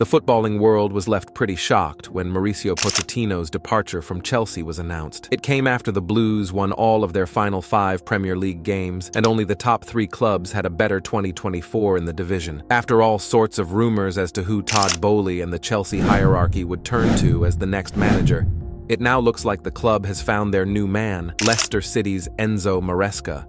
The footballing world was left pretty shocked when Mauricio Pochettino's departure from Chelsea was announced. It came after the Blues won all of their final 5 Premier League games, and only the top 3 clubs had a better 2024 in the division. After all sorts of rumors as to who Todd Boehly and the Chelsea hierarchy would turn to as the next manager, it now looks like the club has found their new man, Leicester City's Enzo Maresca.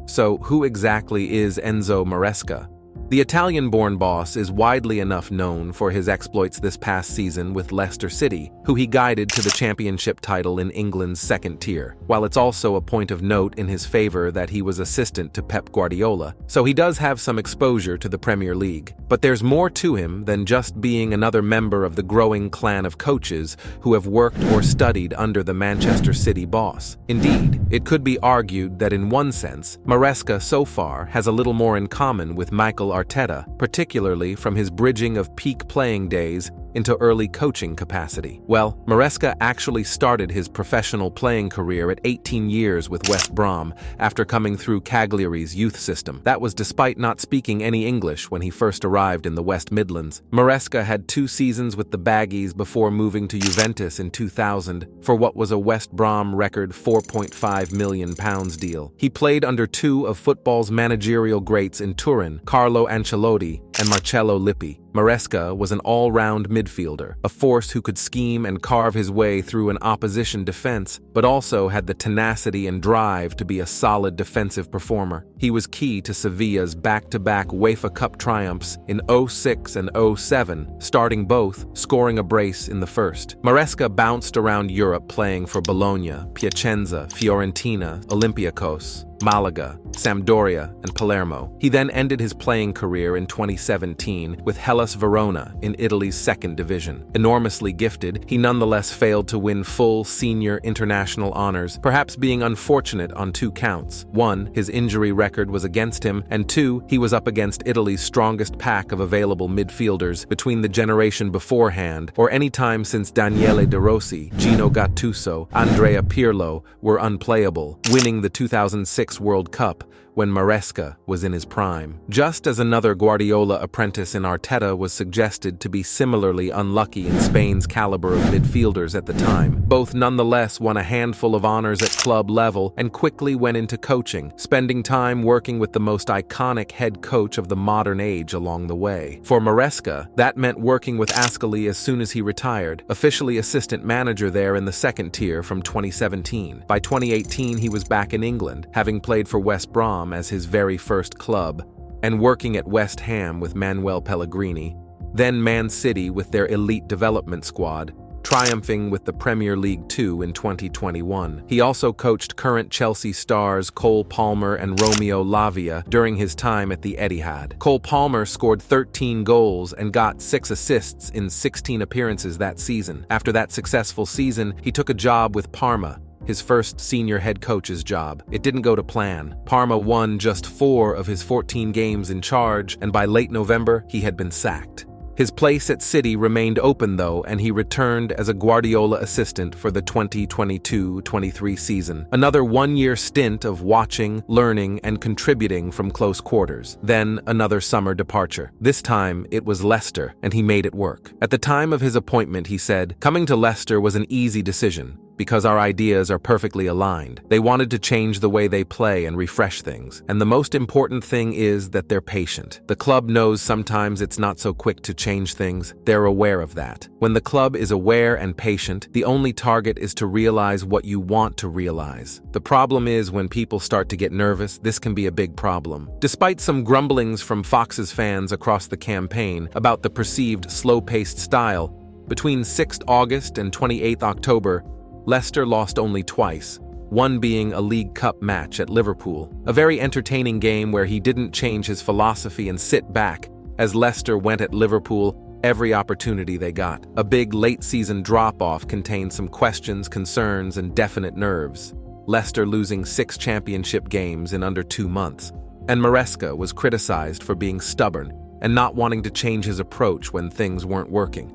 So, who exactly is Enzo Maresca? The Italian-born boss is widely enough known for his exploits this past season with Leicester City, who he guided to the championship title in England's second tier, while it's also a point of note in his favor that he was assistant to Pep Guardiola, so he does have some exposure to the Premier League. But there's more to him than just being another member of the growing clan of coaches who have worked or studied under the Manchester City boss. Indeed, it could be argued that in one sense, Maresca so far has a little more in common with Mikel Arteta, particularly from his bridging of peak playing days into early coaching capacity. Well, Maresca actually started his professional playing career at 18 years with West Brom after coming through Cagliari's youth system. That was despite not speaking any English when he first arrived in the West Midlands. Maresca had 2 seasons with the Baggies before moving to Juventus in 2000 for what was a West Brom record £4.5 million deal. He played under 2 of football's managerial greats in Turin, Carlo Ancelotti and Marcello Lippi. Maresca was an all-round midfielder, a force who could scheme and carve his way through an opposition defense, but also had the tenacity and drive to be a solid defensive performer. He was key to Sevilla's back-to-back UEFA Cup triumphs in 06 and 07, starting both, scoring a brace in the first. Maresca bounced around Europe playing for Bologna, Piacenza, Fiorentina, Olympiacos, Malaga, Sampdoria, and Palermo. He then ended his playing career in 2017 with Hellas Verona in Italy's second division. Enormously gifted, he nonetheless failed to win full senior international honors, perhaps being unfortunate on 2 counts. 1, his injury record was against him, and 2, he was up against Italy's strongest pack of available midfielders between the generation beforehand or any time since Daniele De Rossi, Gino Gattuso, Andrea Pirlo were unplayable, winning the 2006 World Cup when Maresca was in his prime. Just as another Guardiola apprentice in Arteta was suggested to be similarly unlucky in Spain's caliber of midfielders at the time, both nonetheless won a handful of honors at club level and quickly went into coaching, spending time working with the most iconic head coach of the modern age along the way. For Maresca, that meant working with Ascoli as soon as he retired, officially assistant manager there in the second tier from 2017. By 2018, he was back in England, having played for West Brom as his very first club, and working at West Ham with Manuel Pellegrini, then Man City with their elite development squad, triumphing with the Premier League 2 in 2021. He also coached current Chelsea stars Cole Palmer and Romeo Lavia during his time at the Etihad. Cole Palmer scored 13 goals and got 6 assists in 16 appearances that season. After that successful season, he took a job with Parma, his first senior head coach's job. It didn't go to plan. Parma won just 4 of his 14 games in charge, and by late November, he had been sacked. His place at City remained open though, and he returned as a Guardiola assistant for the 2022-23 season. Another 1-year stint of watching, learning, and contributing from close quarters. Then another summer departure. This time, it was Leicester, and he made it work. At the time of his appointment, he said, "Coming to Leicester was an easy decision, because our ideas are perfectly aligned. They wanted to change the way they play and refresh things. And the most important thing is that they're patient. The club knows sometimes it's not so quick to change things. They're aware of that. When the club is aware and patient, the only target is to realize what you want to realize. The problem is when people start to get nervous, this can be a big problem." Despite some grumblings from Fox's fans across the campaign about the perceived slow-paced style, between 6th August and 28th October, Leicester lost only twice, one being a League Cup match at Liverpool. A very entertaining game where he didn't change his philosophy and sit back, as Leicester went at Liverpool every opportunity they got. A big late-season drop-off contained some questions, concerns, and definite nerves. Leicester losing 6 championship games in under 2 months. And Maresca was criticized for being stubborn and not wanting to change his approach when things weren't working.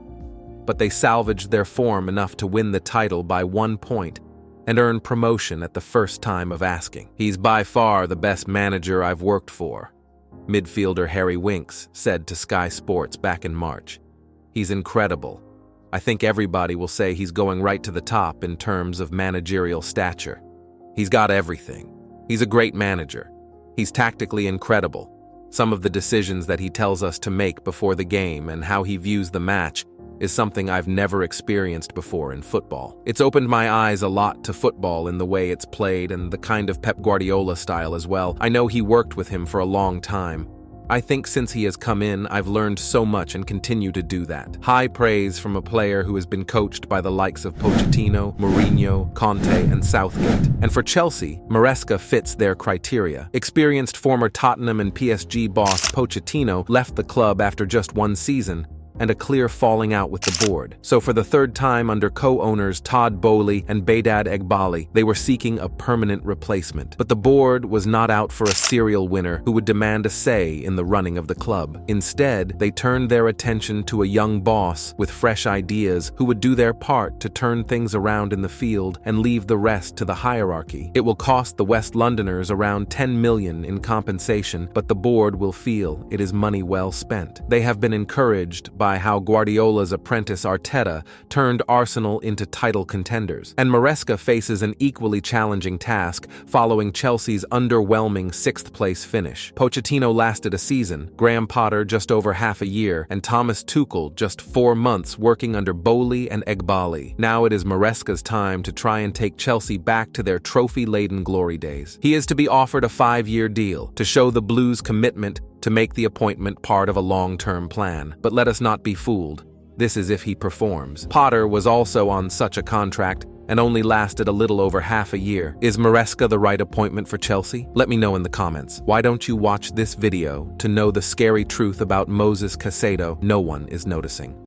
But they salvaged their form enough to win the title by 1 point and earn promotion at the first time of asking. "He's by far the best manager I've worked for," midfielder Harry Winks said to Sky Sports back in March. He's incredible. I think everybody will say he's going right to the top in terms of managerial stature. He's got everything. He's a great manager. He's tactically incredible. Some of the decisions that he tells us to make before the game and how he views the match is something I've never experienced before in football. It's opened my eyes a lot to football in the way it's played and the kind of Pep Guardiola style as well. I know he worked with him for a long time. I think since he has come in, I've learned so much and continue to do that. High praise from a player who has been coached by the likes of Pochettino, Mourinho, Conte, and Southgate. And for Chelsea, Maresca fits their criteria. Experienced former Tottenham and PSG boss Pochettino left the club after just one season, and a clear falling out with the board. So for the third time under co-owners Todd Boehly and Behdad Eghbali, they were seeking a permanent replacement. But the board was not out for a serial winner who would demand a say in the running of the club. Instead, they turned their attention to a young boss with fresh ideas who would do their part to turn things around in the field and leave the rest to the hierarchy. It will cost the West Londoners around 10 million in compensation, but the board will feel it is money well spent. They have been encouraged by how Guardiola's apprentice Arteta turned Arsenal into title contenders. And Maresca faces an equally challenging task following Chelsea's underwhelming sixth-place finish. Pochettino lasted a season, Graham Potter just over half a year, and Thomas Tuchel just 4 months working under Boehly and Eghbali. Now it is Maresca's time to try and take Chelsea back to their trophy-laden glory days. He is to be offered a 5-year deal to show the Blues' commitment to make the appointment part of a long-term plan. But let us not be fooled. This is if he performs. Potter was also on such a contract and only lasted a little over half a year. Is Maresca the right appointment for Chelsea? Let me know in the comments. Why don't you watch this video to know the scary truth about Moses Caicedo no one is noticing?